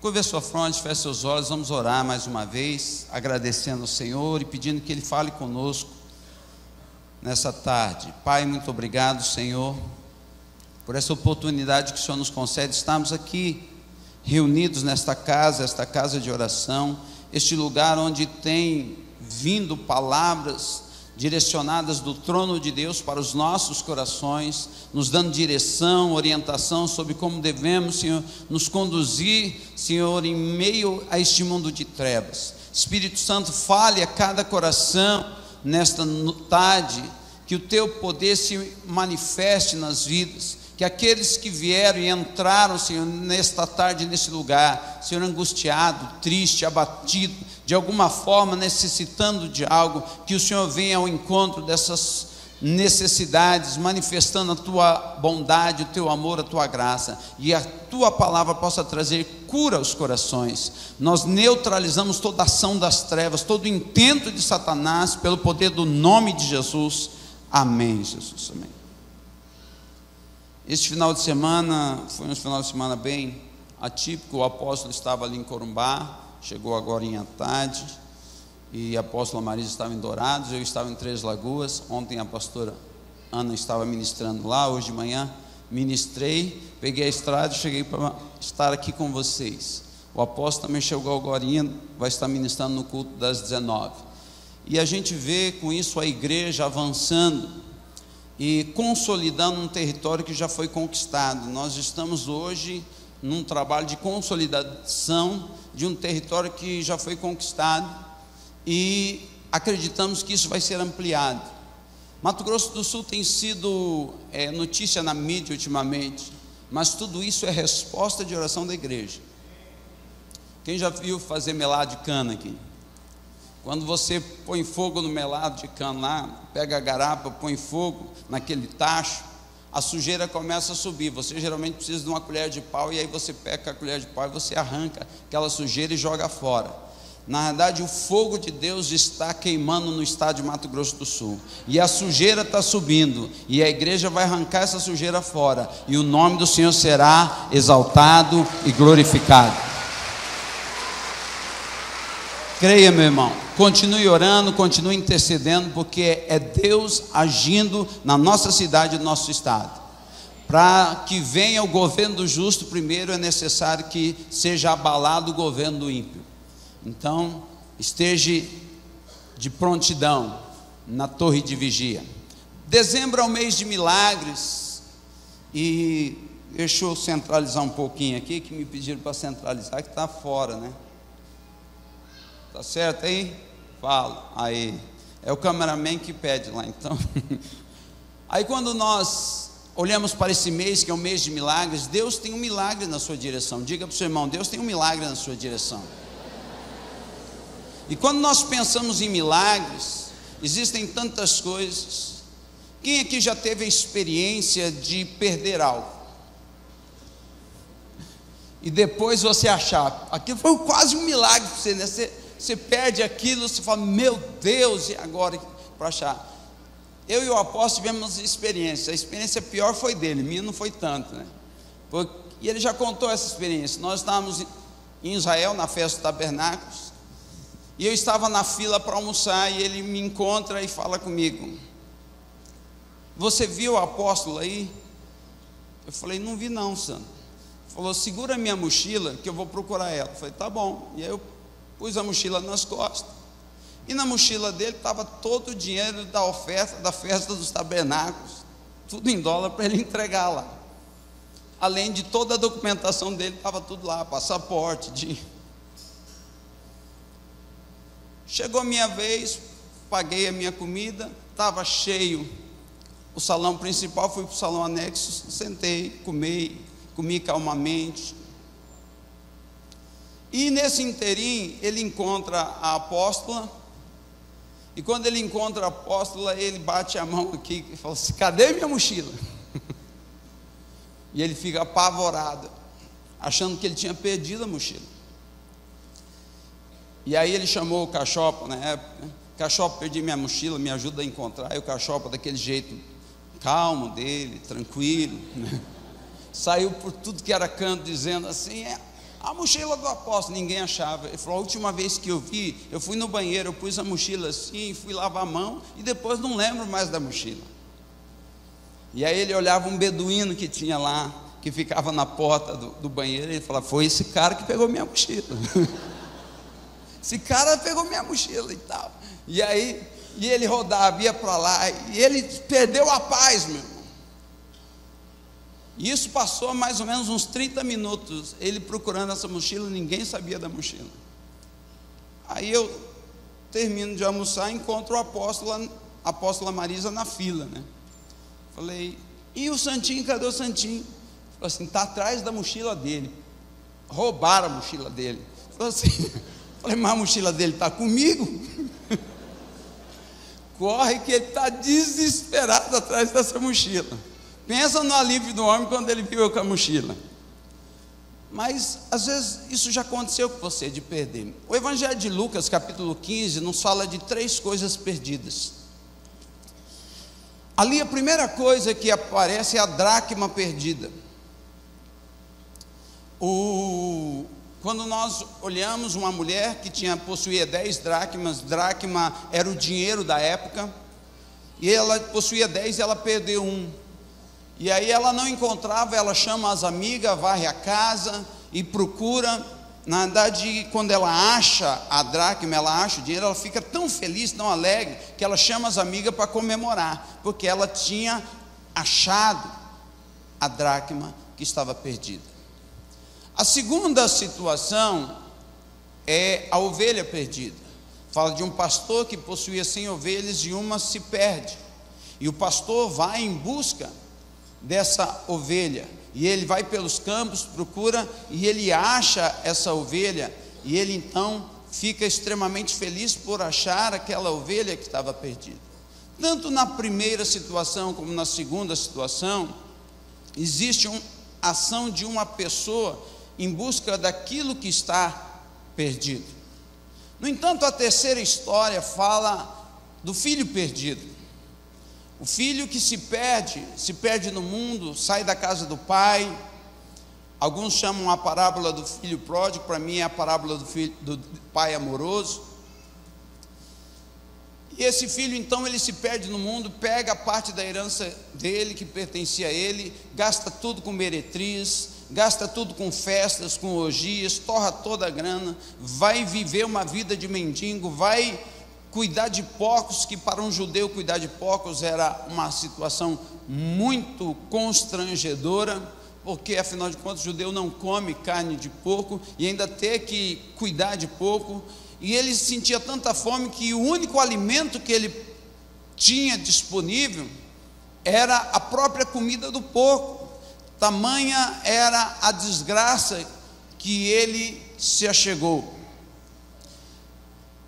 Curva a sua fronte, feche seus olhos, vamos orar mais uma vez, agradecendo ao Senhor e pedindo que Ele fale conosco nessa tarde. Pai, muito obrigado, Senhor, por essa oportunidade que o Senhor nos concede. Estamos aqui reunidos nesta casa, esta casa de oração, este lugar onde tem vindo palavras direcionadas do trono de Deus para os nossos corações, nos dando direção, orientação sobre como devemos, Senhor, nos conduzir, Senhor, em meio a este mundo de trevas. Espírito Santo, fale a cada coração nesta tarde, que o teu poder se manifeste nas vidas, que aqueles que vieram e entraram, Senhor, nesta tarde, nesse lugar, Senhor, angustiado, triste, abatido, de alguma forma necessitando de algo, que o Senhor venha ao encontro dessas necessidades, manifestando a tua bondade, o teu amor, a tua graça, e a tua palavra possa trazer cura aos corações. Nós neutralizamos toda ação das trevas, todo intento de Satanás, pelo poder do nome de Jesus. Amém, Jesus, amém. Este final de semana foi um final de semana bem atípico. O apóstolo estava ali em Corumbá, chegou agora à tarde, e a apóstola Marisa estava em Dourados, eu estava em Três Lagoas. Ontem a pastora Ana estava ministrando lá, hoje de manhã ministrei, peguei a estrada e cheguei para estar aqui com vocês. O apóstolo também chegou agora, vai estar ministrando no culto das 19. E a gente vê com isso a igreja avançando e consolidando um território que já foi conquistado. Nós estamos hoje num trabalho de consolidação de um território que já foi conquistado, e acreditamos que isso vai ser ampliado. Mato Grosso do Sul tem sido notícia na mídia ultimamente, mas tudo isso é resposta de oração da igreja. Quem já viu fazer melado de cana aqui? Quando você põe fogo no melado de cana lá, pega a garapa, põe fogo naquele tacho, a sujeira começa a subir. Você geralmente precisa de uma colher de pau, e aí você pega a colher de pau e você arranca aquela sujeira e joga fora. Na verdade, o fogo de Deus está queimando no estado de Mato Grosso do Sul, e a sujeira está subindo, e a igreja vai arrancar essa sujeira fora, e o nome do Senhor será exaltado e glorificado. Creia, meu irmão, continue orando, continue intercedendo, porque é Deus agindo na nossa cidade e no nosso estado. Para que venha o governo do justo, primeiro é necessário que seja abalado o governo do ímpio. Então, esteja de prontidão na torre de vigia. Dezembro é o mês de milagres, e deixa eu centralizar um pouquinho aqui, que me pediram para centralizar, que está fora, né? Tá certo aí? Fala, aí. É o cameraman que pede lá, então. Aí quando nós olhamos para esse mês, que é o mês de milagres, Deus tem um milagre na sua direção. Diga para o seu irmão: Deus tem um milagre na sua direção. E quando nós pensamos em milagres, existem tantas coisas. Quem aqui já teve a experiência de perder algo? E depois você achar, aquilo foi quase um milagre para você, né? Você perde aquilo, você fala: meu Deus, e agora para achar? Eu e o apóstolo tivemos experiência. A experiência pior foi dele, minha não foi tanto, né? E ele já contou essa experiência. Nós estávamos em Israel, na festa dos tabernáculos, e eu estava na fila para almoçar, e ele me encontra e fala comigo: você viu o apóstolo aí? Eu falei: não vi não, Sandro. Ele falou: segura a minha mochila que eu vou procurar ela. Eu falei: tá bom. E aí eu pus a mochila nas costas, e na mochila dele estava todo o dinheiro da oferta da festa dos tabernáculos, tudo em dólar, para ele entregar lá. Além de toda a documentação dele, estava tudo lá, passaporte, dinheiro. Chegou a minha vez, paguei a minha comida, estava cheio o salão principal, fui para o salão anexo, sentei, comi calmamente. E nesse inteirinho ele encontra a apóstola, e quando ele encontra a apóstola, ele bate a mão aqui e fala assim: cadê minha mochila? E ele fica apavorado, achando que ele tinha perdido a mochila. E aí ele chamou o Cachopa na época, né? Cachopa, perdi minha mochila, me ajuda a encontrar. E o Cachopa, daquele jeito calmo dele, tranquilo, né? Saiu por tudo que era canto, dizendo assim: a mochila do apóstolo, ninguém achava. Ele falou: a última vez que eu vi, eu fui no banheiro, eu pus a mochila assim, fui lavar a mão, e depois não lembro mais da mochila. E aí ele olhava um beduíno que tinha lá, que ficava na porta do banheiro, e ele falava: foi esse cara que pegou minha mochila. Esse cara pegou minha mochila e tal. E aí, ele rodava, ia para lá, e ele perdeu a paz, meu irmão. E isso passou mais ou menos uns 30 minutos, ele procurando essa mochila, ninguém sabia da mochila. Aí eu termino de almoçar, encontro a apóstola Marisa na fila, né? Falei: e o Santinho, cadê o Santinho? Falei assim: está atrás da mochila dele. Roubaram a mochila dele. Falei assim, mas a mochila dele está comigo. Corre que ele está desesperado atrás dessa mochila. Pensa no alívio do homem quando ele viu eu com a mochila. Mas às vezes isso já aconteceu com você, de perder. O Evangelho de Lucas, capítulo 15, nos fala de 3 coisas perdidas. Ali a primeira coisa que aparece é a dracma perdida. Quando nós olhamos uma mulher que possuía 10 dracmas, dracma era o dinheiro da época, e ela possuía 10 e ela perdeu 1. E aí ela não encontrava, ela chama as amigas, varre a casa e procura. Na verdade, quando ela acha a dracma, ela acha o dinheiro, ela fica tão feliz, tão alegre, que ela chama as amigas para comemorar, porque ela tinha achado a dracma que estava perdida. A segunda situação é a ovelha perdida. Fala de um pastor que possuía 100 ovelhas e uma se perde. E o pastor vai em busca dessa ovelha, e ele vai pelos campos, procura, e ele acha essa ovelha, e ele então fica extremamente feliz por achar aquela ovelha que estava perdida. Tanto na primeira situação como na segunda situação, existe uma ação de uma pessoa em busca daquilo que está perdido. No entanto, a terceira história fala do filho perdido. O filho que se perde no mundo, sai da casa do pai. Alguns chamam a parábola do filho pródigo, para mim é a parábola do pai amoroso. E esse filho então, ele se perde no mundo, pega a parte da herança dele, que pertencia a ele, gasta tudo com meretriz, gasta tudo com festas, com orgias, torra toda a grana, vai viver uma vida de mendigo, vai cuidar de porcos, que para um judeu cuidar de porcos era uma situação muito constrangedora, porque afinal de contas o judeu não come carne de porco, e ainda ter que cuidar de porco, e ele sentia tanta fome que o único alimento que ele tinha disponível era a própria comida do porco. Tamanha era a desgraça que ele se achegou.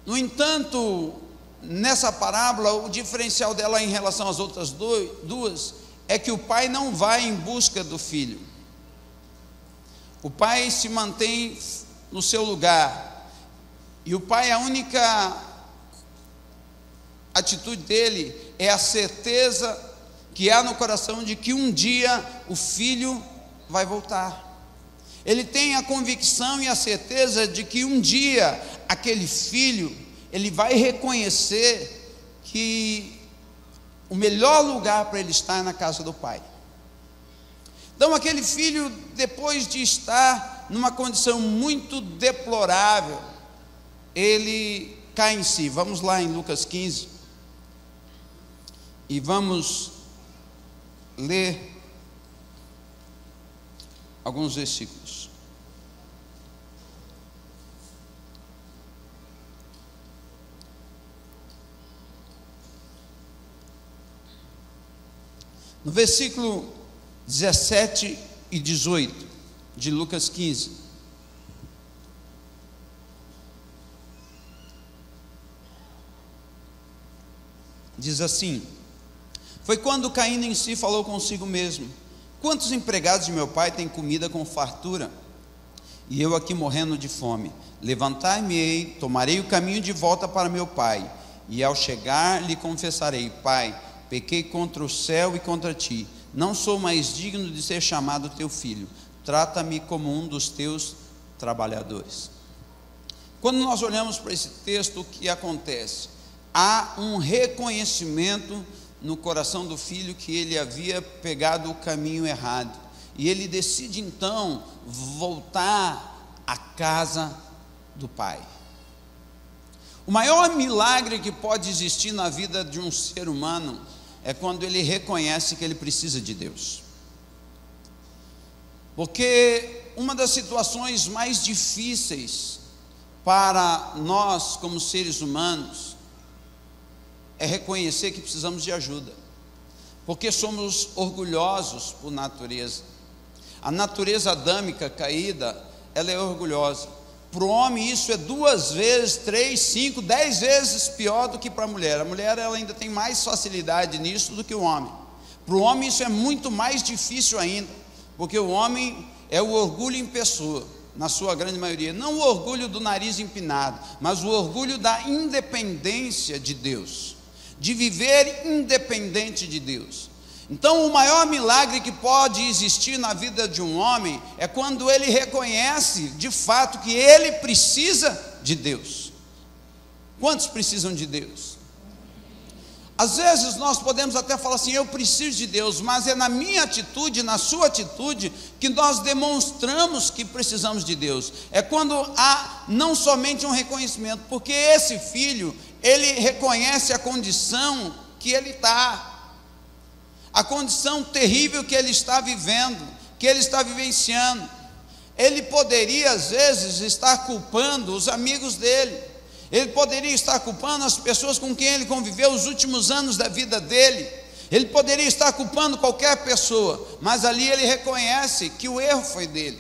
No entanto, nessa parábola, o diferencial dela em relação às outras duas é que o pai não vai em busca do filho. O pai se mantém no seu lugar, e o pai, a única atitude dele é a certeza que há no coração de que um dia o filho vai voltar. Ele tem a convicção e a certeza de que um dia aquele filho, ele vai reconhecer que o melhor lugar para ele estar é na casa do pai. Então aquele filho, depois de estar numa condição muito deplorável, ele cai em si. Vamos lá em Lucas 15 e vamos ler alguns versículos. No versículo 17 e 18 de Lucas 15, diz assim: foi quando caindo em si falou consigo mesmo: quantos empregados de meu pai têm comida com fartura, e eu aqui morrendo de fome? Levantar-me-ei, tomarei o caminho de volta para meu pai, e ao chegar lhe confessarei: pai, pequei contra o céu e contra ti, não sou mais digno de ser chamado teu filho, trata-me como um dos teus trabalhadores. Quando nós olhamos para esse texto, o que acontece? Há um reconhecimento no coração do filho que ele havia pegado o caminho errado, e ele decide então voltar à casa do pai. O maior milagre que pode existir na vida de um ser humano é quando ele reconhece que ele precisa de Deus. Porque uma das situações mais difíceis para nós como seres humanos é reconhecer que precisamos de ajuda, porque somos orgulhosos por natureza. A natureza adâmica caída, ela é orgulhosa. Para o homem isso é 2 vezes, 3, 5, 10 vezes pior do que para a mulher. A mulher ela ainda tem mais facilidade nisso do que o homem. Para o homem isso é muito mais difícil ainda, porque o homem é o orgulho em pessoa, na sua grande maioria. Não o orgulho do nariz empinado, mas o orgulho da independência de Deus, de viver independente de Deus. Então o maior milagre que pode existir na vida de um homem é quando ele reconhece de fato que ele precisa de Deus. Quantos precisam de Deus? Às vezes nós podemos até falar assim, eu preciso de Deus, mas é na minha atitude, na sua atitude, que nós demonstramos que precisamos de Deus. É quando há não somente um reconhecimento, porque esse filho, ele reconhece a condição que ele está, a condição terrível que ele está vivendo, que ele está vivenciando. Ele poderia às vezes estar culpando os amigos dele, ele poderia estar culpando as pessoas com quem ele conviveu os últimos anos da vida dele, ele poderia estar culpando qualquer pessoa, mas ali ele reconhece que o erro foi dele.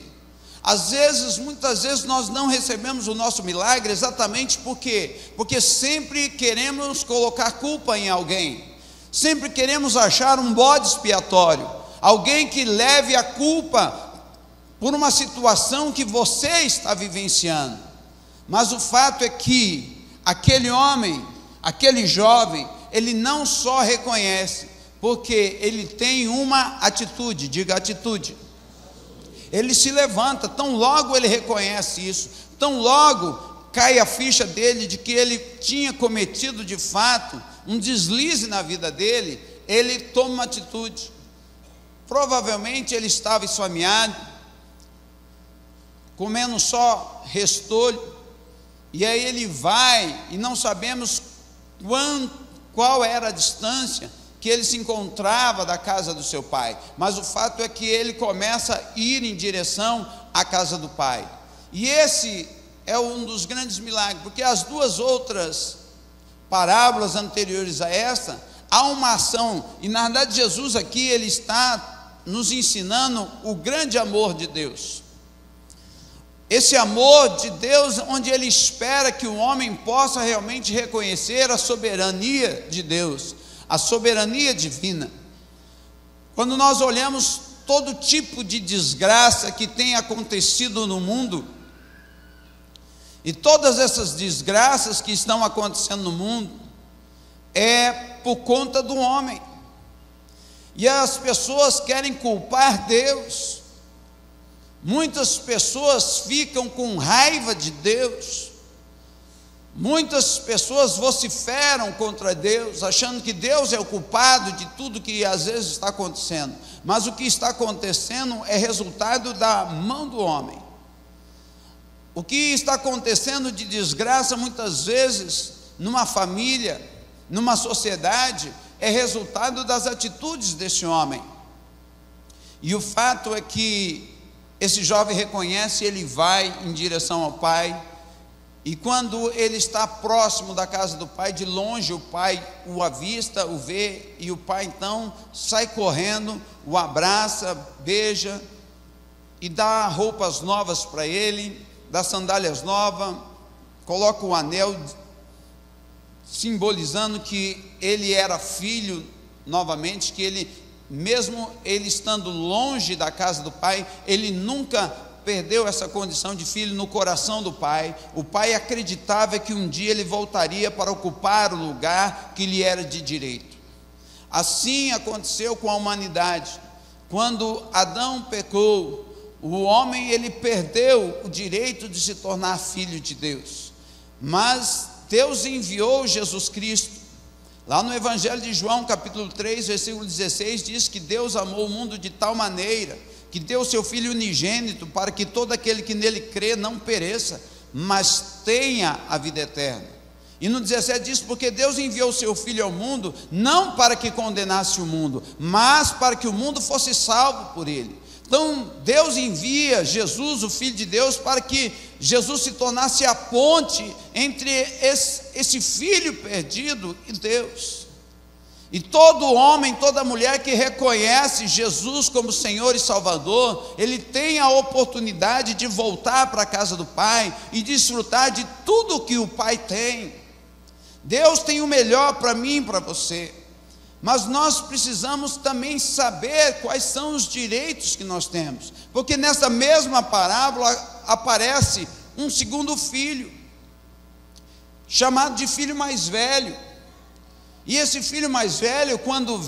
Às vezes, muitas vezes nós não recebemos o nosso milagre exatamente porque sempre queremos colocar culpa em alguém, sempre queremos achar um bode expiatório, alguém que leve a culpa por uma situação que você está vivenciando. Mas o fato é que aquele homem, aquele jovem, ele não só reconhece, porque ele tem uma atitude, diga atitude. Ele se levanta, tão logo ele reconhece isso, tão logo cai a ficha dele de que ele tinha cometido de fato um deslize na vida dele, ele toma uma atitude. Provavelmente ele estava esfomeado, comendo só restolho, e aí ele vai, e não sabemos qual era a distância que ele se encontrava da casa do seu pai, mas o fato é que ele começa a ir em direção à casa do pai, e esse é um dos grandes milagres, porque as 2 outras parábolas anteriores a esta, há uma ação, e na verdade Jesus aqui, ele está nos ensinando o grande amor de Deus, esse amor de Deus, onde ele espera que o homem possa realmente reconhecer a soberania de Deus, a soberania divina. Quando nós olhamos todo tipo de desgraça que tem acontecido no mundo, e todas essas desgraças que estão acontecendo no mundo, é por conta do homem, e as pessoas querem culpar Deus. Muitas pessoas ficam com raiva de Deus, muitas pessoas vociferam contra Deus, achando que Deus é o culpado de tudo que às vezes está acontecendo, mas o que está acontecendo é resultado da mão do homem. O que está acontecendo de desgraça muitas vezes numa família, numa sociedade, é resultado das atitudes desse homem. E o fato é que esse jovem reconhece, ele vai em direção ao pai, e quando ele está próximo da casa do pai, de longe o pai o avista, o vê, e o pai então sai correndo, o abraça, beija, e dá roupas novas para ele, dá sandálias novas, coloca o anel, simbolizando que ele era filho novamente, que ele, mesmo ele estando longe da casa do pai, ele nunca perdeu essa condição de filho no coração do pai. O pai acreditava que um dia ele voltaria para ocupar o lugar que lhe era de direito. Assim aconteceu com a humanidade. Quando Adão pecou, o homem ele perdeu o direito de se tornar filho de Deus, mas Deus enviou Jesus Cristo. Lá no Evangelho de João, capítulo 3, versículo 16, diz que Deus amou o mundo de tal maneira que deu seu Filho unigênito para que todo aquele que nele crê não pereça, mas tenha a vida eterna. E no 17 diz, porque Deus enviou o seu Filho ao mundo, não para que condenasse o mundo, mas para que o mundo fosse salvo por ele. Então Deus envia Jesus, o Filho de Deus, para que Jesus se tornasse a ponte entre esse filho perdido e Deus. E todo homem, toda mulher que reconhece Jesus como Senhor e Salvador, ele tem a oportunidade de voltar para a casa do Pai e desfrutar de tudo que o Pai tem. Deus tem o melhor para mim e para você, mas nós precisamos também saber quais são os direitos que nós temos, porque nessa mesma parábola aparece um segundo filho, chamado de filho mais velho. E esse filho mais velho, quando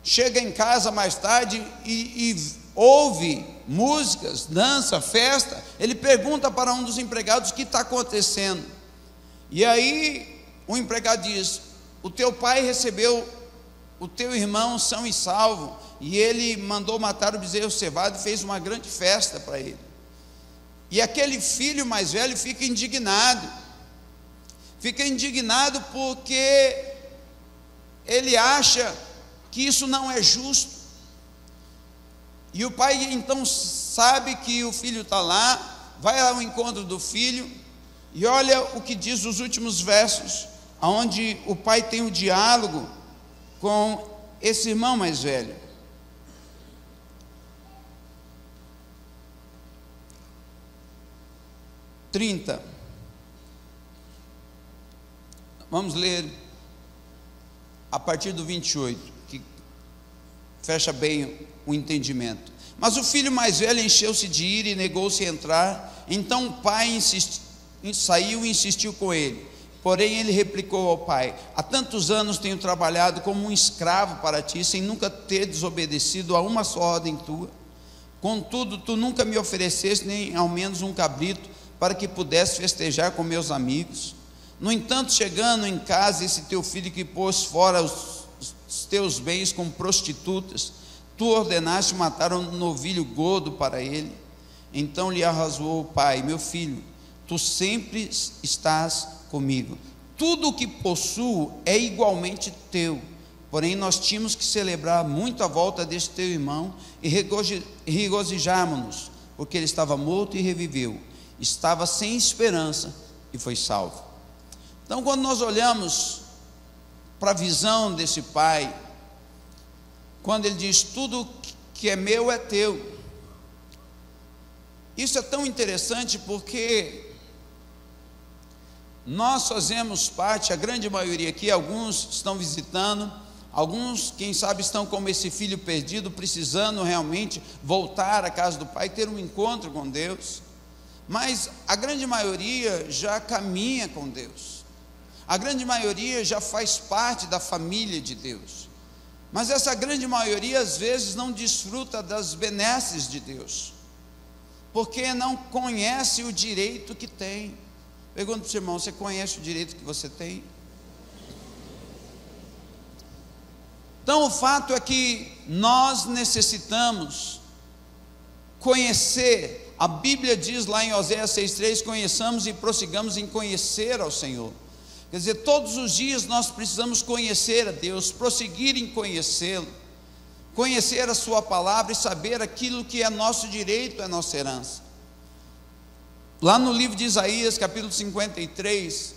chega em casa mais tarde e ouve músicas, dança, festa, ele pergunta para um dos empregados o que está acontecendo. E aí o empregado diz: o teu pai recebeu o teu irmão são e salvo, e ele mandou matar o bezerro cevado e fez uma grande festa para ele. E aquele filho mais velho fica indignado porque ele acha que isso não é justo. E o pai então sabe que o filho está lá, vai ao encontro do filho, e olha o que diz os últimos versos, onde o pai tem um diálogo com esse irmão mais velho. Vamos ler a partir do 28, que fecha bem o entendimento. Mas o filho mais velho encheu-se de ira e negou-se a entrar. Então o pai saiu e insistiu com ele. Porém ele replicou ao pai: há tantos anos tenho trabalhado como um escravo para ti, sem nunca ter desobedecido a uma só ordem tua. Contudo, tu nunca me ofereceste nem ao menos um cabrito, para que pudesse festejar com meus amigos. No entanto, chegando em casa, esse teu filho que pôs fora os teus bens com prostitutas, tu ordenaste matar um novilho gordo para ele. Então lhe arrazoou o pai: meu filho, tu sempre estás comigo, tudo o que possuo é igualmente teu. Porém nós tínhamos que celebrar muito a volta deste teu irmão e regozijarmos-nos, porque ele estava morto e reviveu, estava sem esperança e foi salvo. Então, quando nós olhamos para a visão desse pai, quando ele diz: tudo que é meu é teu, isso é tão interessante, porque nós fazemos parte, a grande maioria aqui, alguns estão visitando, alguns, quem sabe, estão como esse filho perdido, precisando realmente voltar à casa do Pai, ter um encontro com Deus, mas a grande maioria já caminha com Deus. A grande maioria já faz parte da família de Deus, mas essa grande maioria às vezes não desfruta das benesses de Deus, porque não conhece o direito que tem. Pergunta para o seu irmão: você conhece o direito que você tem? Então o fato é que nós necessitamos conhecer. A Bíblia diz lá em Oséias 6,3: conheçamos e prossigamos em conhecer ao Senhor. Quer dizer, todos os dias nós precisamos conhecer a Deus, prosseguir em conhecê-lo, conhecer a sua palavra e saber aquilo que é nosso direito, é nossa herança. Lá no livro de Isaías, capítulo 53,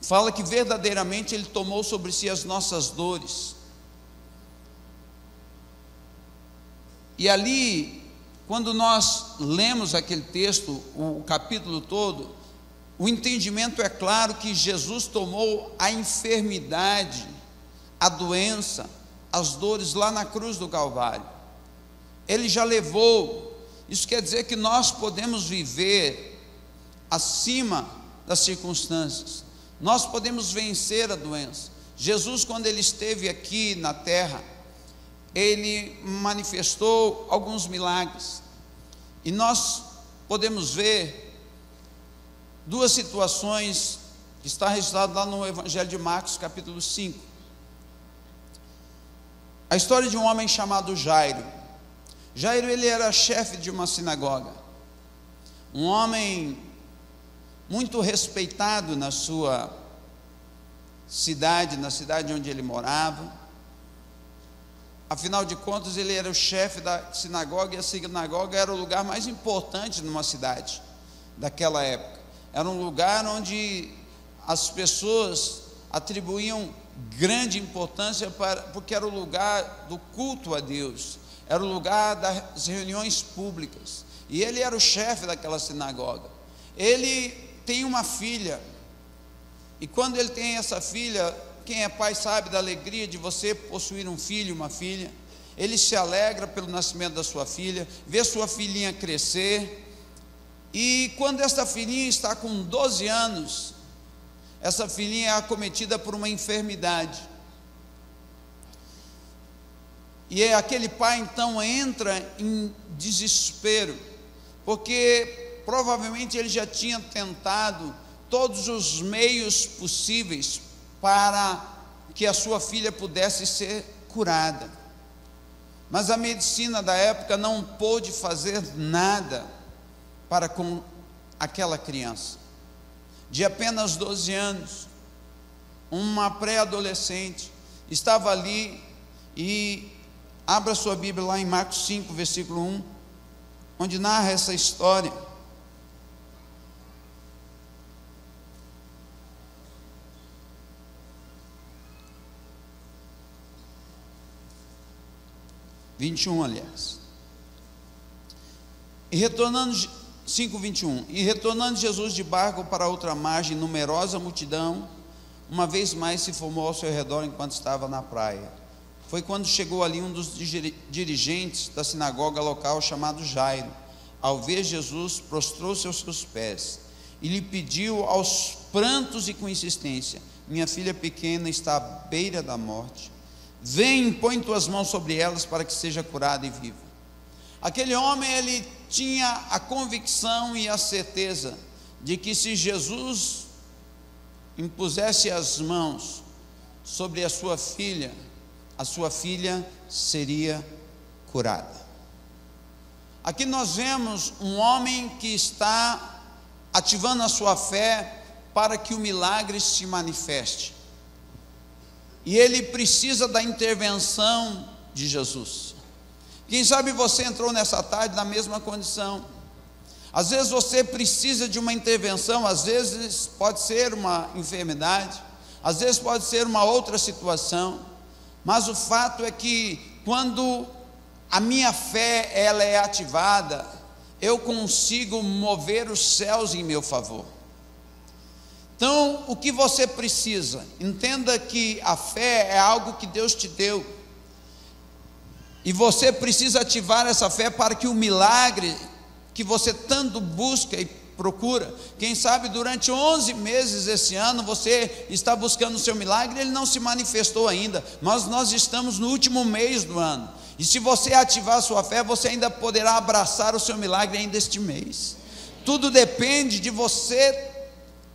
fala que verdadeiramente Ele tomou sobre si as nossas dores. E ali, quando nós lemos aquele texto, o capítulo todo, o entendimento é claro que Jesus tomou a enfermidade, a doença, as dores lá na cruz do Calvário. Ele já levou. Isso quer dizer que nós podemos viver acima das circunstâncias, nós podemos vencer a doença. Jesus, quando ele esteve aqui na terra, ele manifestou alguns milagres, e nós podemos ver duas situações que está registrado lá no Evangelho de Marcos, capítulo 5. A história de um homem chamado Jairo. Jairo, ele era chefe de uma sinagoga, um homem muito respeitado na sua cidade, na cidade onde ele morava. Afinal de contas, ele era o chefe da sinagoga, e a sinagoga era o lugar mais importante numa cidade daquela época. Era um lugar onde as pessoas atribuíam grande importância, porque era o lugar do culto a Deus, era o lugar das reuniões públicas, e ele era o chefe daquela sinagoga. Ele tem uma filha, e quando ele tem essa filha, quem é pai sabe da alegria de você possuir um filho, uma filha. Ele se alegra pelo nascimento da sua filha, vê sua filhinha crescer, e quando esta filhinha está com 12 anos, essa filhinha é acometida por uma enfermidade, e aquele pai então entra em desespero, porque provavelmente ele já tinha tentado todos os meios possíveis para que a sua filha pudesse ser curada, mas a medicina da época não pôde fazer nada para com aquela criança, de apenas 12 anos, uma pré-adolescente, estava ali. E abra sua Bíblia lá em Marcos 5, versículo 1, onde narra essa história. Aliás. E retornando 5:21, e retornando Jesus de barco para outra margem, numerosa multidão uma vez mais se formou ao seu redor enquanto estava na praia. Foi quando chegou ali um dos dirigentes da sinagoga local, chamado Jairo. Ao ver Jesus, prostrou-se aos seus pés e lhe pediu aos prantos e com insistência: minha filha pequena está à beira da morte, vem, põe tuas mãos sobre elas para que seja curada e viva. Aquele homem, ele tinha a convicção e a certeza de que se Jesus impusesse as mãos sobre a sua filha seria curada. Aqui nós vemos um homem que está ativando a sua fé para que o milagre se manifeste, e ele precisa da intervenção de Jesus. Quem sabe você entrou nessa tarde na mesma condição. Às vezes você precisa de uma intervenção, às vezes pode ser uma enfermidade, às vezes pode ser uma outra situação, mas o fato é que quando a minha fé ela é ativada, eu consigo mover os céus em meu favor. Então, o que você precisa? Entenda que a fé é algo que Deus te deu, e você precisa ativar essa fé para que o milagre que você tanto busca e procura, quem sabe durante 11 meses esse ano você está buscando o seu milagre, ele não se manifestou ainda, mas nós estamos no último mês do ano, e se você ativar a sua fé, você ainda poderá abraçar o seu milagre ainda este mês. Tudo depende de você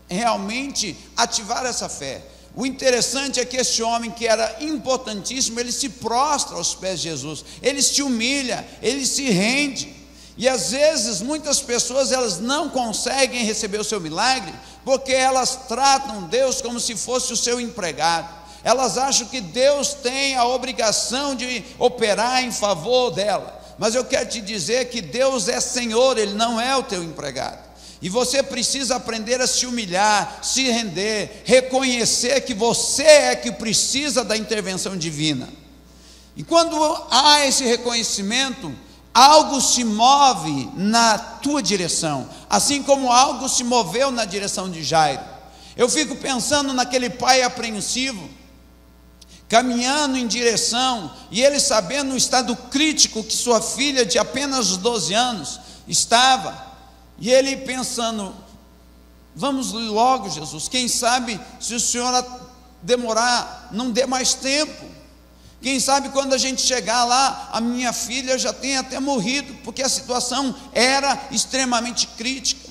realmente ativar essa fé. O interessante é que esse homem, que era importantíssimo, ele se prostra aos pés de Jesus, ele se humilha, ele se rende. E às vezes muitas pessoas elas não conseguem receber o seu milagre, porque elas tratam Deus como se fosse o seu empregado. Elas acham que Deus tem a obrigação de operar em favor dela, mas eu quero te dizer que Deus é Senhor, Ele não é o teu empregado. E você precisa aprender a se humilhar, se render, reconhecer que você é que precisa da intervenção divina. E quando há esse reconhecimento, algo se move na tua direção, assim como algo se moveu na direção de Jairo. Eu fico pensando naquele pai apreensivo, caminhando em direção, e ele sabendo o estado crítico que sua filha de apenas 12 anos estava, e ele pensando: vamos logo, Jesus, quem sabe se o Senhor demorar, não dê mais tempo, Quem sabe quando a gente chegar lá, a minha filha já tenha até morrido, porque a situação era extremamente crítica.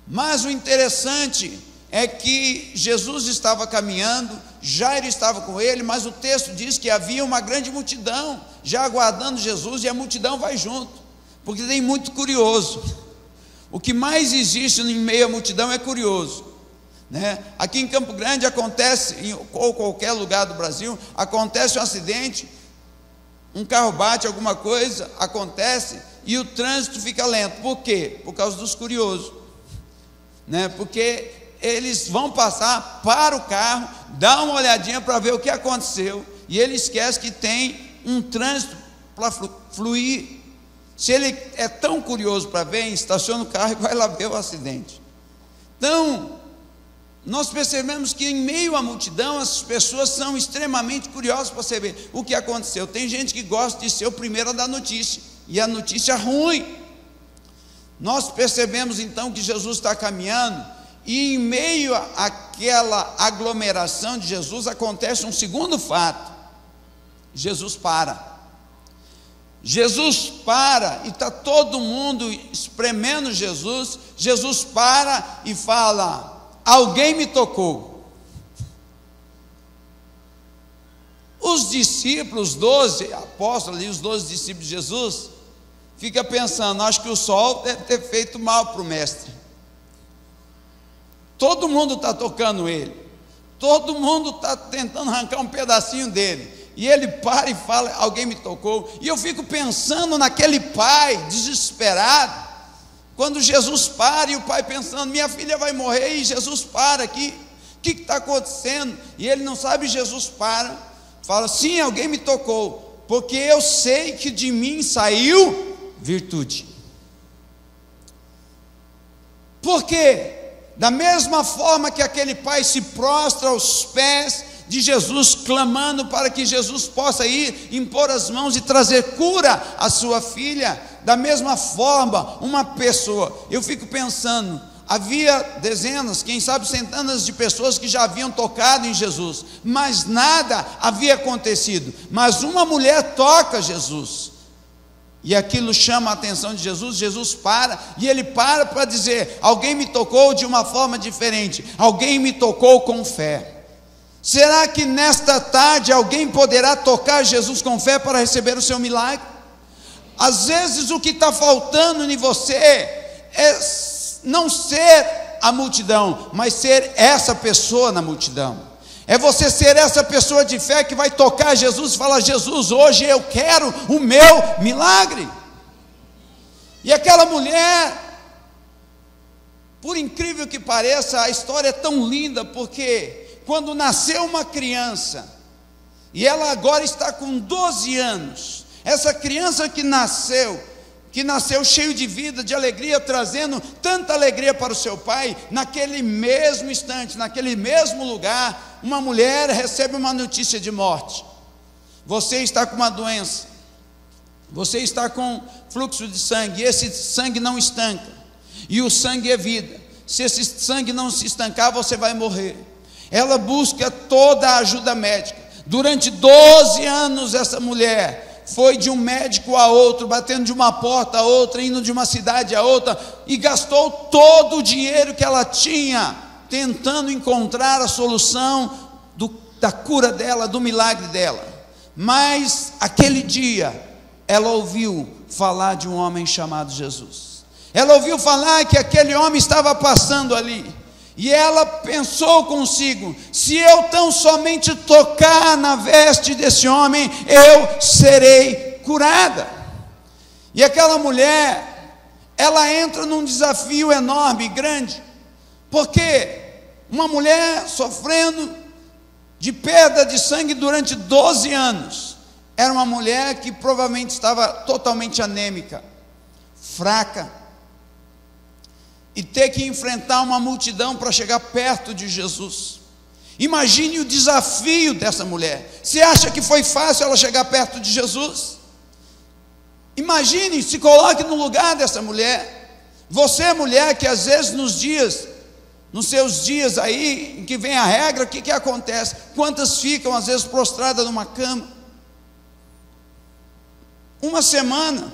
Mas o interessante é que Jesus estava caminhando, Jairo estava com ele, mas o texto diz que havia uma grande multidão já aguardando Jesus, e a multidão vai junto, porque tem muito curioso. O que mais existe em meio à multidão é curioso, né? Aqui em Campo Grande acontece, ou qualquer lugar do Brasil, acontece um acidente, um carro bate, alguma coisa acontece e o trânsito fica lento. Por quê? Por causa dos curiosos, né? Porque eles vão passar, para o carro, dá uma olhadinha para ver o que aconteceu, e ele esquece que tem um trânsito para fluir. Se ele é tão curioso para ver, estaciona o carro e vai lá ver o acidente. Então, nós percebemos que em meio à multidão, as pessoas são extremamente curiosas para saber o que aconteceu. Tem gente que gosta de ser o primeiro a dar notícia, e a notícia ruim. Nós percebemos então que Jesus está caminhando, e em meio àquela aglomeração de Jesus, acontece um segundo fato. Jesus para. Jesus para, e está todo mundo espremendo Jesus. Jesus para e fala: alguém me tocou. Os discípulos, 12 apóstolos ali, os 12 discípulos de Jesus, fica pensando: acho que o sol deve ter feito mal para o mestre. Todo mundo está tocando ele, todo mundo está tentando arrancar um pedacinho dele, e ele para e fala: alguém me tocou. E eu fico pensando naquele pai desesperado, quando Jesus para, e o pai pensando: minha filha vai morrer, e Jesus para aqui, o que está acontecendo? E ele não sabe. Jesus para, fala: sim, alguém me tocou, porque eu sei que de mim saiu virtude. Por quê? Da mesma forma que aquele pai se prostra aos pés de Jesus, clamando para que Jesus possa ir impor as mãos e trazer cura à sua filha, da mesma forma, uma pessoa, eu fico pensando, havia dezenas, quem sabe centenas de pessoas que já haviam tocado em Jesus, mas nada havia acontecido. Mas uma mulher toca Jesus, e aquilo chama a atenção de Jesus. Jesus para, e ele para dizer: alguém me tocou de uma forma diferente, alguém me tocou com fé. Será que nesta tarde alguém poderá tocar Jesus com fé para receber o seu milagre? Às vezes o que está faltando em você é não ser a multidão, mas ser essa pessoa na multidão. É você ser essa pessoa de fé que vai tocar Jesus e falar: Jesus, hoje eu quero o meu milagre. E aquela mulher, por incrível que pareça, a história é tão linda, porque quando nasceu uma criança, e ela agora está com 12 anos, essa criança que nasceu cheio de vida, de alegria, trazendo tanta alegria para o seu pai, naquele mesmo instante, naquele mesmo lugar, uma mulher recebe uma notícia de morte. Você está com uma doença, você está com fluxo de sangue, e esse sangue não estanca, e o sangue é vida. Se esse sangue não se estancar, você vai morrer. Ela busca toda a ajuda médica. Durante 12 anos essa mulher foi de um médico a outro, batendo de uma porta a outra, indo de uma cidade a outra, e gastou todo o dinheiro que ela tinha, tentando encontrar a solução da cura dela, do milagre dela. Mas aquele dia, ela ouviu falar de um homem chamado Jesus. Ela ouviu falar que aquele homem estava passando ali, e ela pensou consigo: se eu tão somente tocar na veste desse homem, eu serei curada. E aquela mulher, ela entra num desafio enorme, grande, porque uma mulher sofrendo de perda de sangue durante 12 anos, era uma mulher que provavelmente estava totalmente anêmica, fraca, e ter que enfrentar uma multidão para chegar perto de Jesus. Imagine o desafio dessa mulher. Você acha que foi fácil ela chegar perto de Jesus? Imagine, se coloque no lugar dessa mulher. Você, mulher, que às vezes nos seus dias aí, em que vem a regra, o que acontece? Quantas ficam às vezes prostradas numa cama? Uma semana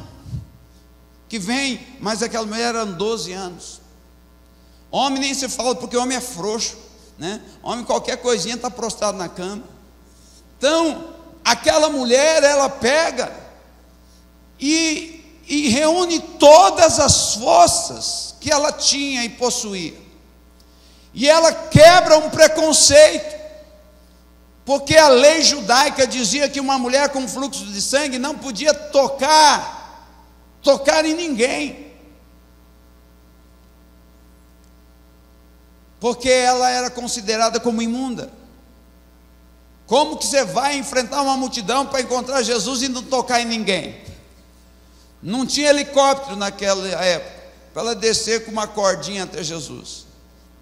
que vem, mas aquela mulher era 12 anos. Homem nem se fala, porque homem é frouxo, né? Homem qualquer coisinha está prostrado na cama. Então, aquela mulher, ela pega e reúne todas as forças que ela tinha e possuía, e ela quebra um preconceito, porque a lei judaica dizia que uma mulher com fluxo de sangue não podia tocar em ninguém, porque ela era considerada como imunda. Como que você vai enfrentar uma multidão para encontrar Jesus e não tocar em ninguém? Não tinha helicóptero naquela época para ela descer com uma cordinha até Jesus.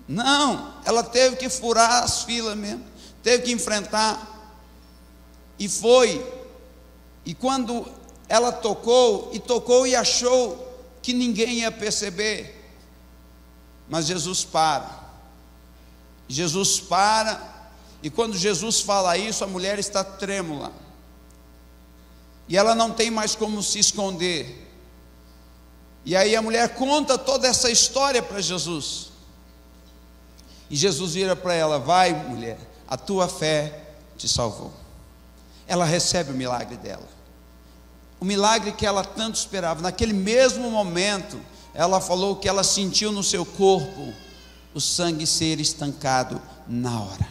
Não, ela teve que furar as filas mesmo, teve que enfrentar. E foi. E quando ela tocou e achou que ninguém ia perceber, mas Jesus para. Jesus para, e quando Jesus fala isso, a mulher está trêmula, e ela não tem mais como se esconder. E aí a mulher conta toda essa história para Jesus, e Jesus vira para ela: vai, mulher, a tua fé te salvou. Ela recebe o milagre dela, o milagre que ela tanto esperava. Naquele mesmo momento, ela falou que ela sentiu no seu corpo o sangue ser estancado na hora.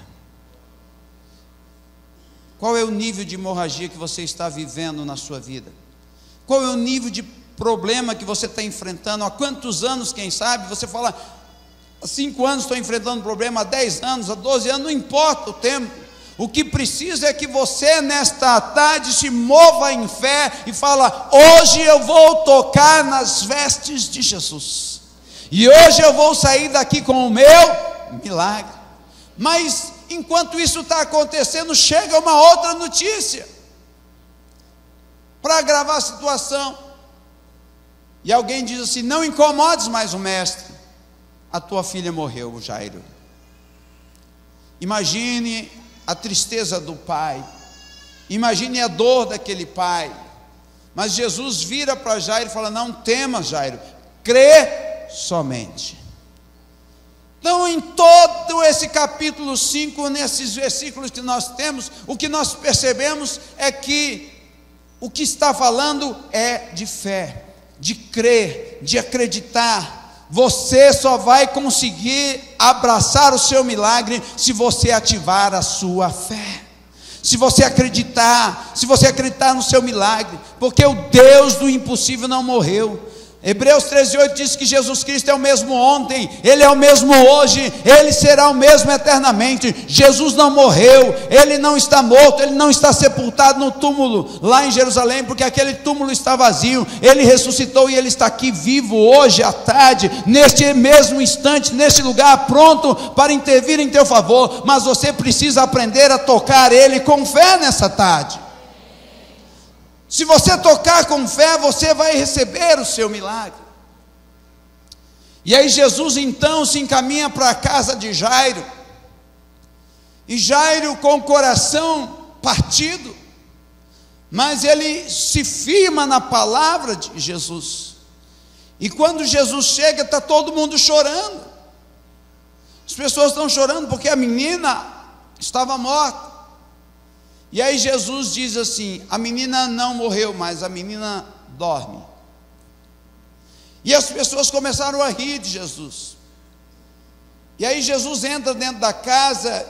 Qual é o nível de hemorragia que você está vivendo na sua vida? Qual é o nível de problema que você está enfrentando? Há quantos anos, quem sabe? Você fala: há 5 anos estou enfrentando problema, há 10 anos, há 12 anos, não importa o tempo. O que precisa é que você nesta tarde se mova em fé e fala: hoje eu vou tocar nas vestes de Jesus, e hoje eu vou sair daqui com o meu milagre. Mas enquanto isso está acontecendo, chega uma outra notícia para agravar a situação, e alguém diz assim: não incomodes mais o mestre, a tua filha morreu, Jairo. Imagine a tristeza do pai, imagine a dor daquele pai. Mas Jesus vira para Jairo e fala: não temas, Jairo, crê somente. Então, em todo esse capítulo 5, nesses versículos que nós temos, o que nós percebemos é que o que está falando é de fé, de crer, de acreditar. Você só vai conseguir abraçar o seu milagre se você ativar a sua fé, se você acreditar no seu milagre, porque o Deus do impossível não morreu. Hebreus 13:8 diz que Jesus Cristo é o mesmo ontem, Ele é o mesmo hoje, Ele será o mesmo eternamente. Jesus não morreu, Ele não está morto, Ele não está sepultado no túmulo lá em Jerusalém, porque aquele túmulo está vazio. Ele ressuscitou e Ele está aqui vivo hoje à tarde, neste mesmo instante, neste lugar, pronto para intervir em teu favor. Mas você precisa aprender a tocar Ele com fé nessa tarde. Se você tocar com fé, você vai receber o seu milagre. E aí Jesus então se encaminha para a casa de Jairo, e Jairo com o coração partido, mas ele se firma na palavra de Jesus. E quando Jesus chega, está todo mundo chorando. As pessoas estão chorando porque a menina estava morta. E aí Jesus diz assim: a menina não morreu, mas a menina dorme. E as pessoas começaram a rir de Jesus. E aí Jesus entra dentro da casa,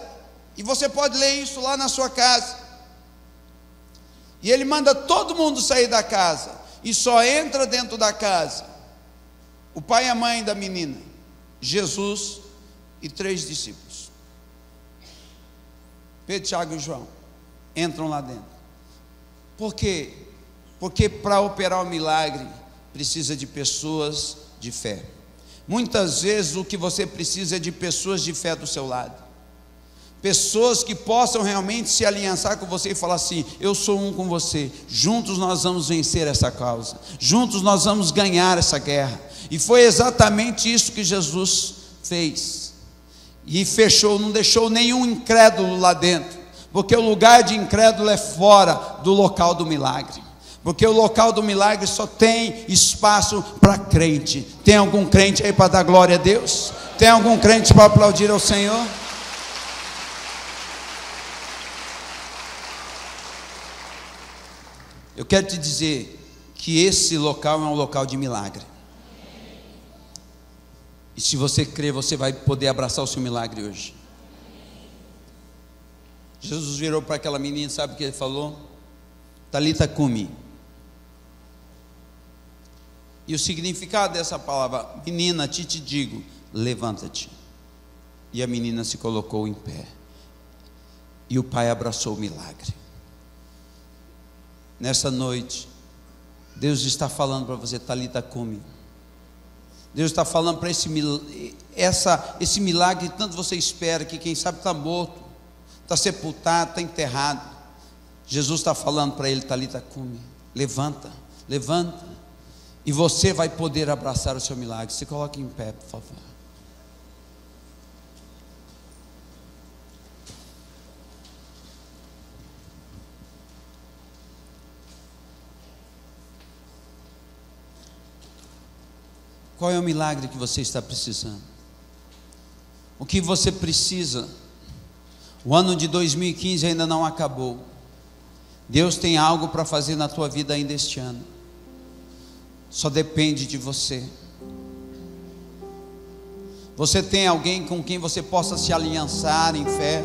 e você pode ler isso lá na sua casa. E ele manda todo mundo sair da casa, e só entra dentro da casa o pai e a mãe da menina, Jesus e 3 discípulos, Pedro, Tiago e João. Entram lá dentro. Por quê? Porque para operar o milagre precisa de pessoas de fé. Muitas vezes o que você precisa é de pessoas de fé do seu lado, pessoas que possam realmente se aliançar com você e falar assim: eu sou um com você, juntos nós vamos vencer essa causa, juntos nós vamos ganhar essa guerra. E foi exatamente isso que Jesus fez, e fechou, não deixou nenhum incrédulo lá dentro, porque o lugar de incrédulo é fora do local do milagre. Porque o local do milagre só tem espaço para crente. Tem algum crente aí para dar glória a Deus? Tem algum crente para aplaudir ao Senhor? Eu quero te dizer que esse local é um local de milagre. E se você crer, você vai poder abraçar o seu milagre hoje. Jesus virou para aquela menina, sabe o que ele falou? Talita cumi. E o significado dessa palavra, menina, te digo, levanta-te. E a menina se colocou em pé. E o pai abraçou o milagre. Nessa noite, Deus está falando para você, Talita cumi. Deus está falando para esse milagre que tanto você espera, que quem sabe está morto, está sepultado, está enterrado. Jesus está falando para ele, Talita cumi, levanta, levanta, e você vai poder abraçar o seu milagre. Se coloque em pé, por favor. Qual é o milagre que você está precisando? O que você precisa? O ano de 2015 ainda não acabou. Deus tem algo para fazer na tua vida ainda este ano. Só depende de você. Você tem alguém com quem você possa se aliançar em fé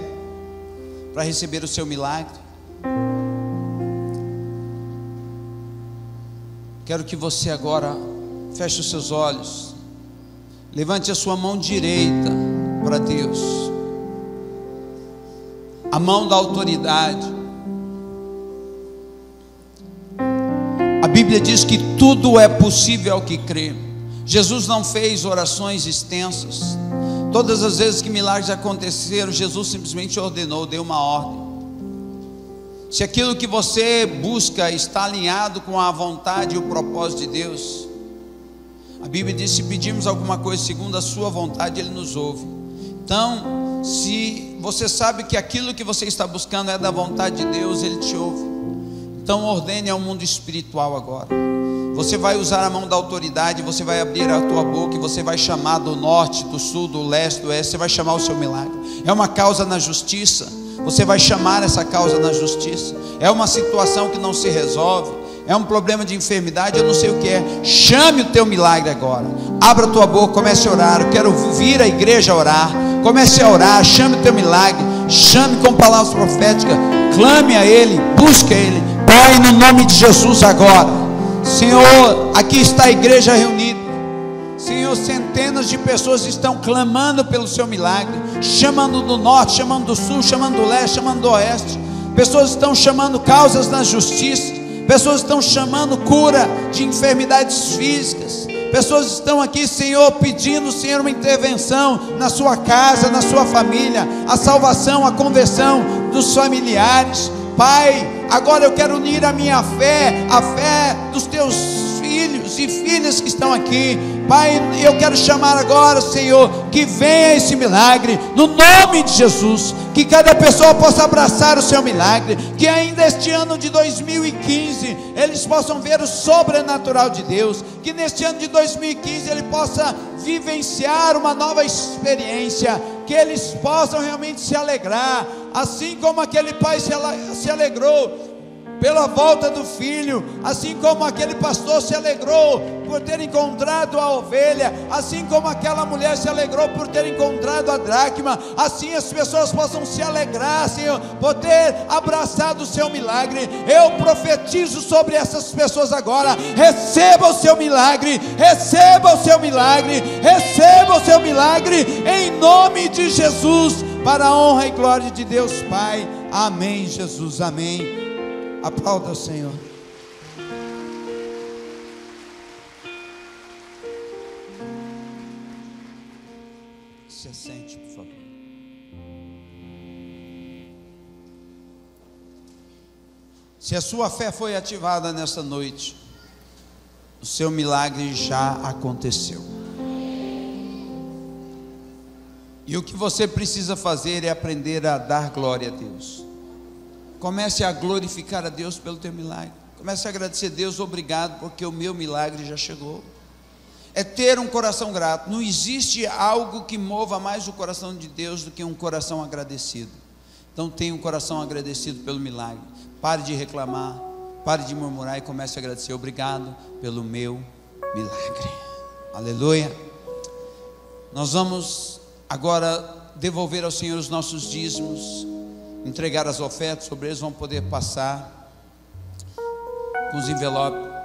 para receber o seu milagre? Quero que você agora feche os seus olhos, levante a sua mão direita para Deus, a mão da autoridade. A Bíblia diz que tudo é possível ao que crê. Jesus não fez orações extensas. Todas as vezes que milagres aconteceram, Jesus simplesmente ordenou, deu uma ordem. Se aquilo que você busca está alinhado com a vontade e o propósito de Deus, a Bíblia diz: se pedirmos alguma coisa segundo a sua vontade, Ele nos ouve. Então, se você sabe que aquilo que você está buscando é da vontade de Deus, Ele te ouve. Então ordene ao mundo espiritual agora. Você vai usar a mão da autoridade, você vai abrir a tua boca e você vai chamar do norte, do sul, do leste, do oeste. Você vai chamar o seu milagre. É uma causa na justiça, você vai chamar essa causa na justiça. É uma situação que não se resolve, é um problema de enfermidade, eu não sei o que é. Chame o teu milagre agora. Abra a tua boca, comece a orar. Eu quero vir à igreja a orar. Comece a orar, chame o teu milagre. Chame com palavras proféticas. Clame a Ele, busque a Ele. Pai, no nome de Jesus agora, Senhor, aqui está a igreja reunida. Senhor, centenas de pessoas estão clamando pelo seu milagre, chamando do norte, chamando do sul, chamando do leste, chamando do oeste. Pessoas estão chamando causas na justiça. Pessoas estão chamando cura de enfermidades físicas. Pessoas estão aqui, Senhor, pedindo, Senhor, uma intervenção na sua casa, na sua família, a salvação, a conversão dos familiares. Pai, agora eu quero unir a minha fé, a fé dos teus filhos e filhas que estão aqui. Pai, eu quero chamar agora, Senhor, que venha esse milagre, no nome de Jesus, que cada pessoa possa abraçar o seu milagre, que ainda este ano de 2015, eles possam ver o sobrenatural de Deus, que neste ano de 2015, ele possa vivenciar uma nova experiência, que eles possam realmente se alegrar, assim como aquele pai se alegrou pela volta do filho, assim como aquele pastor se alegrou por ter encontrado a ovelha, assim como aquela mulher se alegrou por ter encontrado a dracma, assim as pessoas possam se alegrar, Senhor, por ter abraçado o seu milagre. Eu profetizo sobre essas pessoas agora: receba o seu milagre, receba o seu milagre, receba o seu milagre, em nome de Jesus, para a honra e glória de Deus Pai. Amém, Jesus, amém. Aplauda o Senhor. Se assente, por favor. Se a sua fé foi ativada nessa noite, o seu milagre já aconteceu. E o que você precisa fazer é aprender a dar glória a Deus. Comece a glorificar a Deus pelo teu milagre. Comece a agradecer a Deus, obrigado, porque o meu milagre já chegou. É ter um coração grato. Não existe algo que mova mais o coração de Deus do que um coração agradecido. Então tenha um coração agradecido pelo milagre. Pare de reclamar, pare de murmurar e comece a agradecer. Obrigado pelo meu milagre. Aleluia. Nós vamos agora devolver ao Senhor os nossos dízimos, entregar as ofertas. Sobre eles vão poder passar com os envelopes.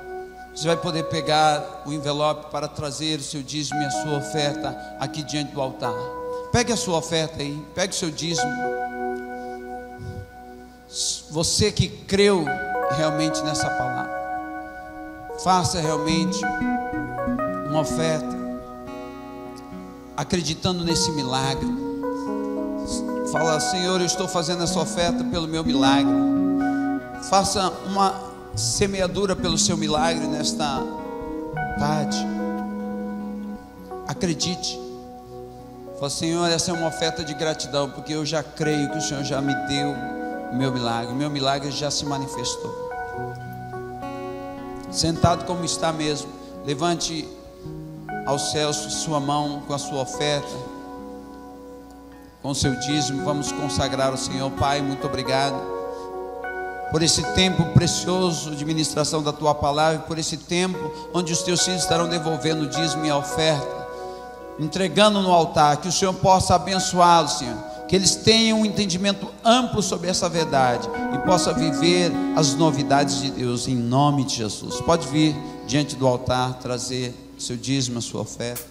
Você vai poder pegar o envelope para trazer o seu dízimo e a sua oferta aqui diante do altar. Pegue a sua oferta aí, pegue o seu dízimo. Você que creu realmente nessa palavra, faça realmente uma oferta, acreditando nesse milagre. Fala: Senhor, eu estou fazendo essa oferta pelo meu milagre. Faça uma semeadura pelo seu milagre nesta tarde. Acredite. Fala: Senhor, essa é uma oferta de gratidão, porque eu já creio que o Senhor já me deu o meu milagre já se manifestou. Sentado como está mesmo, levante aos céus sua mão com a sua oferta, com o seu dízimo. Vamos consagrar ao Senhor. Pai, muito obrigado por esse tempo precioso de ministração da Tua Palavra, por esse tempo onde os Teus filhos estarão devolvendo o dízimo e a oferta, entregando no altar. Que o Senhor possa abençoá-los, Senhor, que eles tenham um entendimento amplo sobre essa verdade e possa viver as novidades de Deus, em nome de Jesus. Pode vir diante do altar, trazer o seu dízimo, a sua oferta.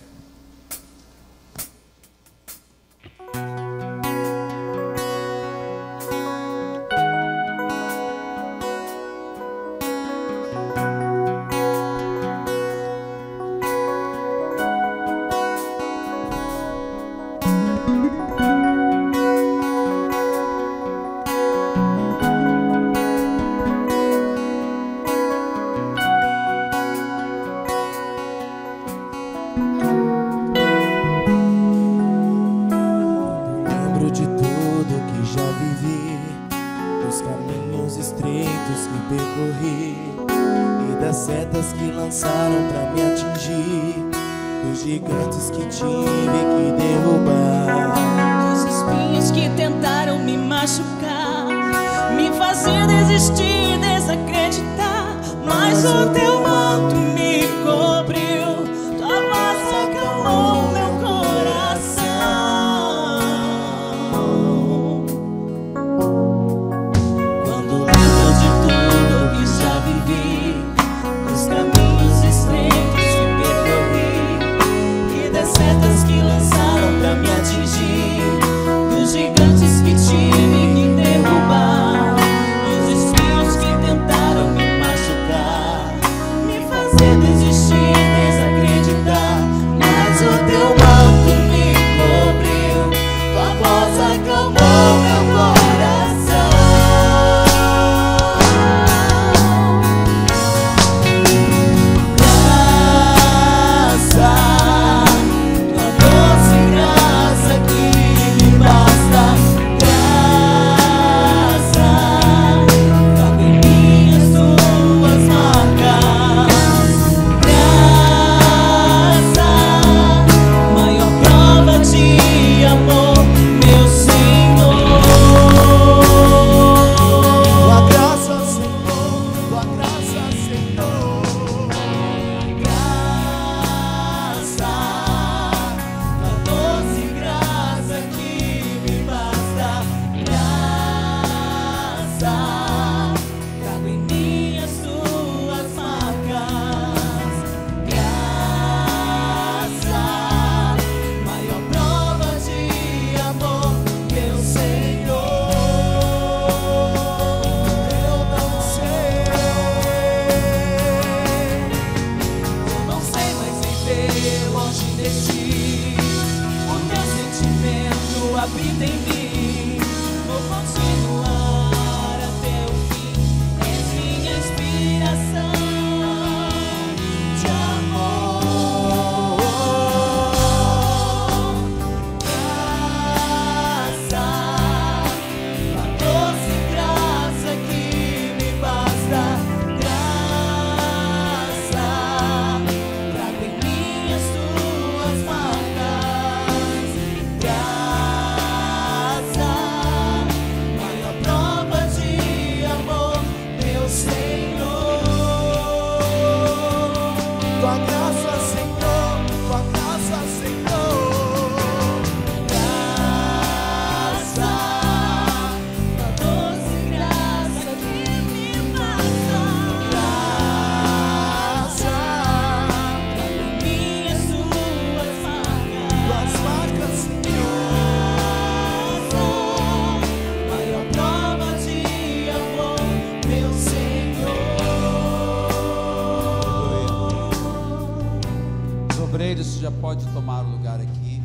pode tomar o lugar aqui.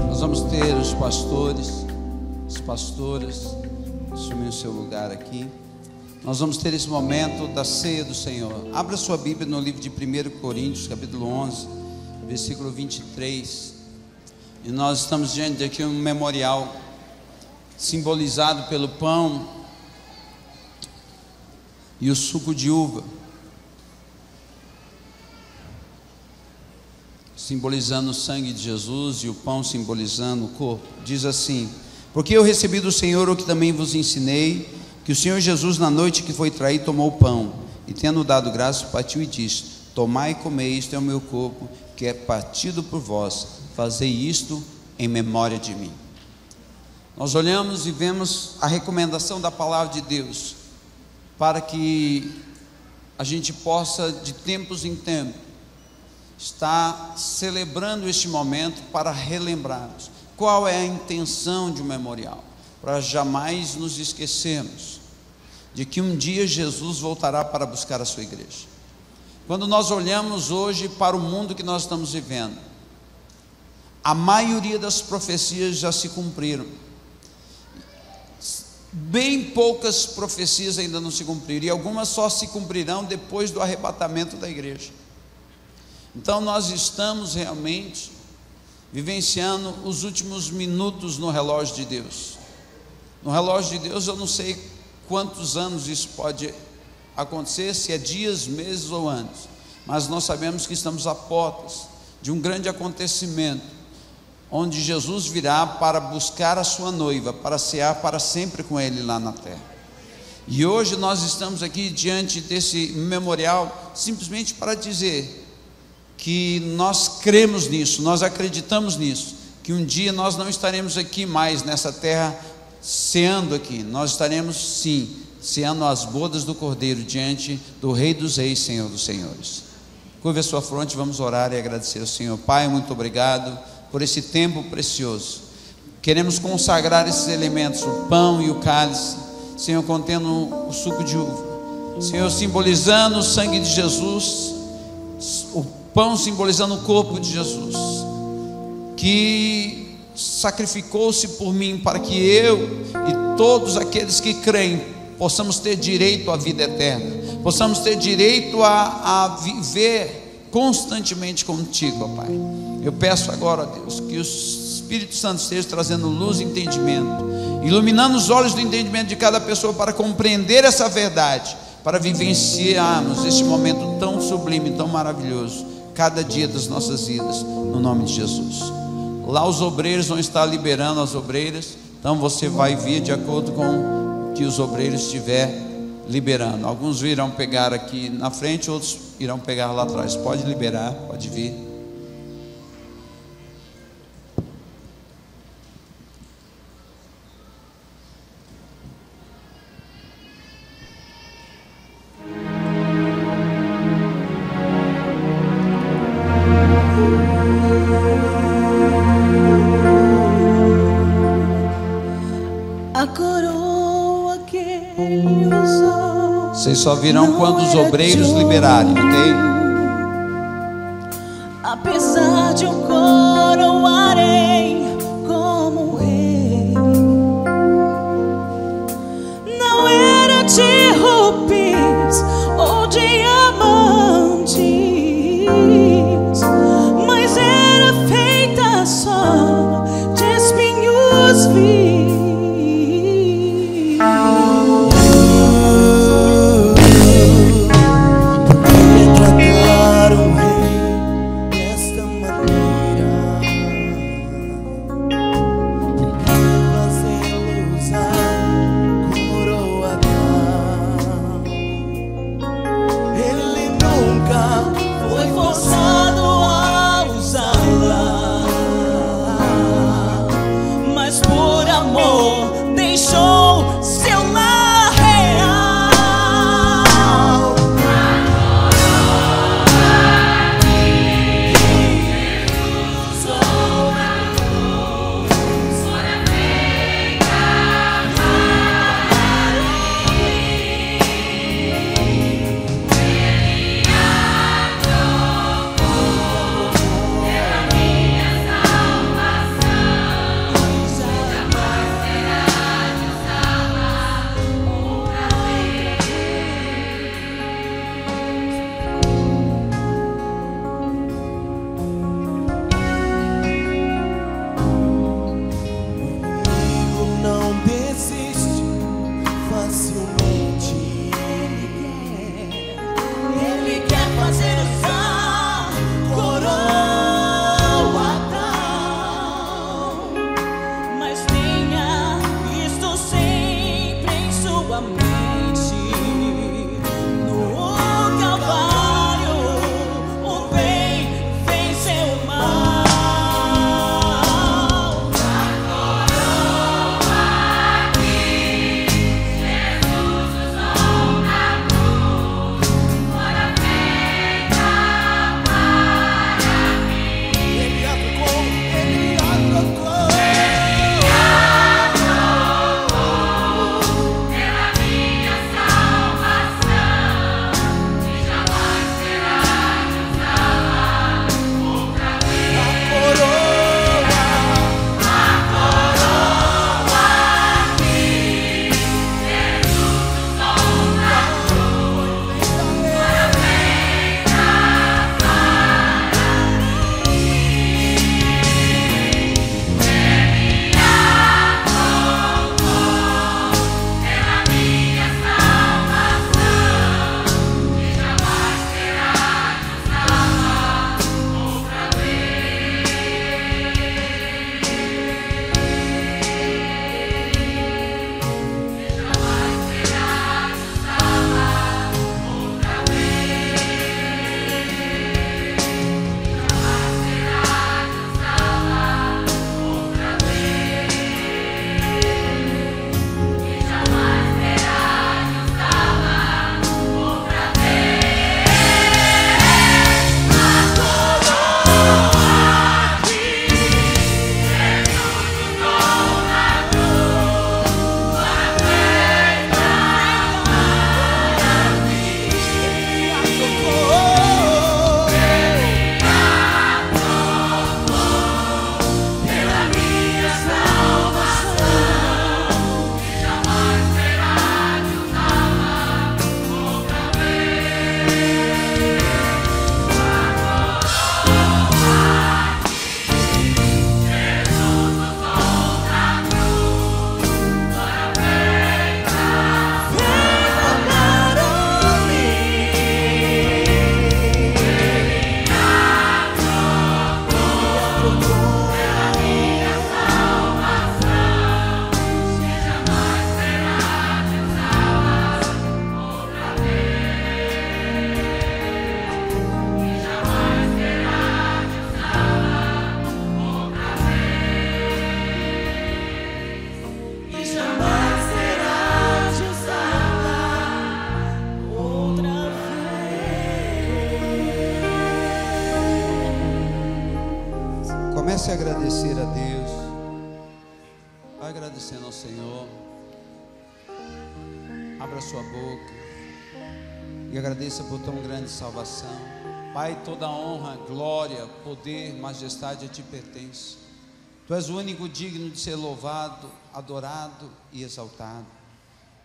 Nós vamos ter os pastores, as pastoras, assumir o seu lugar aqui. Nós vamos ter esse momento da ceia do Senhor. Abra sua Bíblia no livro de 1 Coríntios, capítulo 11, versículo 23. E nós estamos diante de aqui um memorial simbolizado pelo pão e o suco de uva, simbolizando o sangue de Jesus, e o pão simbolizando o corpo. Diz assim: porque eu recebi do Senhor o que também vos ensinei, que o Senhor Jesus, na noite que foi traído, tomou o pão, e tendo dado graça, partiu e disse: tomai e comei, isto é o meu corpo, que é partido por vós, fazei isto em memória de mim. Nós olhamos e vemos a recomendação da palavra de Deus, para que a gente possa, de tempos em tempos, estar celebrando este momento, para relembrarmos qual é a intenção de um memorial, para jamais nos esquecermos de que um dia Jesus voltará para buscar a sua igreja. Quando nós olhamos hoje para o mundo que nós estamos vivendo, a maioria das profecias já se cumpriram, bem poucas profecias ainda não se cumpriram, e algumas só se cumprirão depois do arrebatamento da igreja. Então nós estamos realmente vivenciando os últimos minutos no relógio de Deus. No relógio de Deus, eu não sei quantos anos isso pode acontecer, se é dias, meses ou anos, mas nós sabemos que estamos a portas de um grande acontecimento, onde Jesus virá para buscar a sua noiva, para cear para sempre com ele lá na terra. E hoje nós estamos aqui diante desse memorial, simplesmente para dizer que nós cremos nisso, nós acreditamos nisso, que um dia nós não estaremos aqui mais nessa terra ceando aqui, nós estaremos sim ceando as bodas do Cordeiro diante do Rei dos Reis, Senhor dos Senhores. Curva a sua fronte, vamos orar e agradecer ao Senhor. Pai, muito obrigado por esse tempo precioso. Queremos consagrar esses elementos, o pão e o cálice, Senhor, contendo o suco de uva, Senhor, simbolizando o sangue de Jesus, o pão simbolizando o corpo de Jesus, que sacrificou-se por mim, para que eu e todos aqueles que creem possamos ter direito à vida eterna, possamos ter direito a viver constantemente contigo, ó Pai. Eu peço agora, Deus, que o Espírito Santo esteja trazendo luz e entendimento, iluminando os olhos do entendimento de cada pessoa, para compreender essa verdade, para vivenciarmos este momento tão sublime, tão maravilhoso, cada dia das nossas vidas, no nome de Jesus. Lá os obreiros vão estar liberando as obreiras, então você vai vir de acordo com o que os obreiros estiver liberando. Alguns virão pegar aqui na frente, outros irão pegar lá atrás. Pode liberar, pode vir. Vocês só virão quando os obreiros liberarem, ok? Apesar de eu coroarei como rei, não era de rubis ou diamantes, mas era feita só de espinhos vivos. agradecer a Deus. Vai agradecendo ao Senhor. Abra sua boca e agradeça por tão grande salvação. Pai, toda honra, glória, poder, majestade a Ti pertence. Tu és o único digno de ser louvado, adorado e exaltado.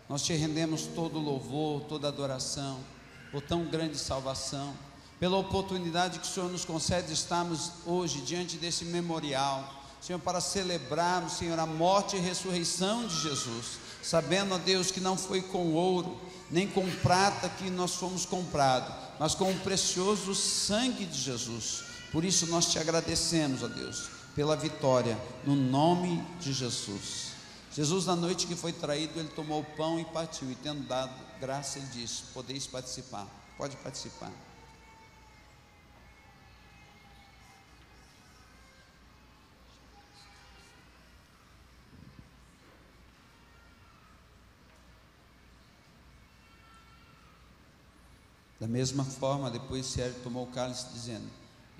Nós Te rendemos todo louvor, toda adoração por tão grande salvação, pela oportunidade que o Senhor nos concede de estarmos hoje diante desse memorial, Senhor, para celebrarmos, Senhor, a morte e ressurreição de Jesus, sabendo, ó Deus, que não foi com ouro, nem com prata que nós fomos comprados, mas com o precioso sangue de Jesus. Por isso nós Te agradecemos, ó Deus, pela vitória, no nome de Jesus. Jesus, na noite que foi traído, Ele tomou o pão e partiu, e tendo dado graça, Ele disse: podeis participar. Pode participar. Da mesma forma, depois Ele tomou o cálice, dizendo: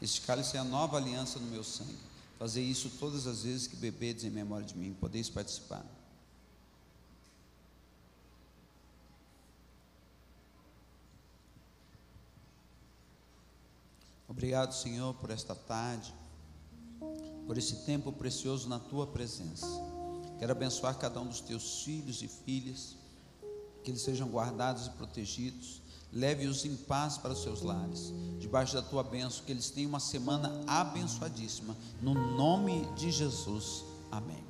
este cálice é a nova aliança no meu sangue. Fazei isso todas as vezes que bebedes em memória de mim. Podeis participar. Obrigado, Senhor, por esta tarde, por esse tempo precioso na Tua presença. Quero abençoar cada um dos Teus filhos e filhas, que eles sejam guardados e protegidos. Leve-os em paz para os seus lares, debaixo da Tua bênção, que eles tenham uma semana abençoadíssima, no nome de Jesus, amém.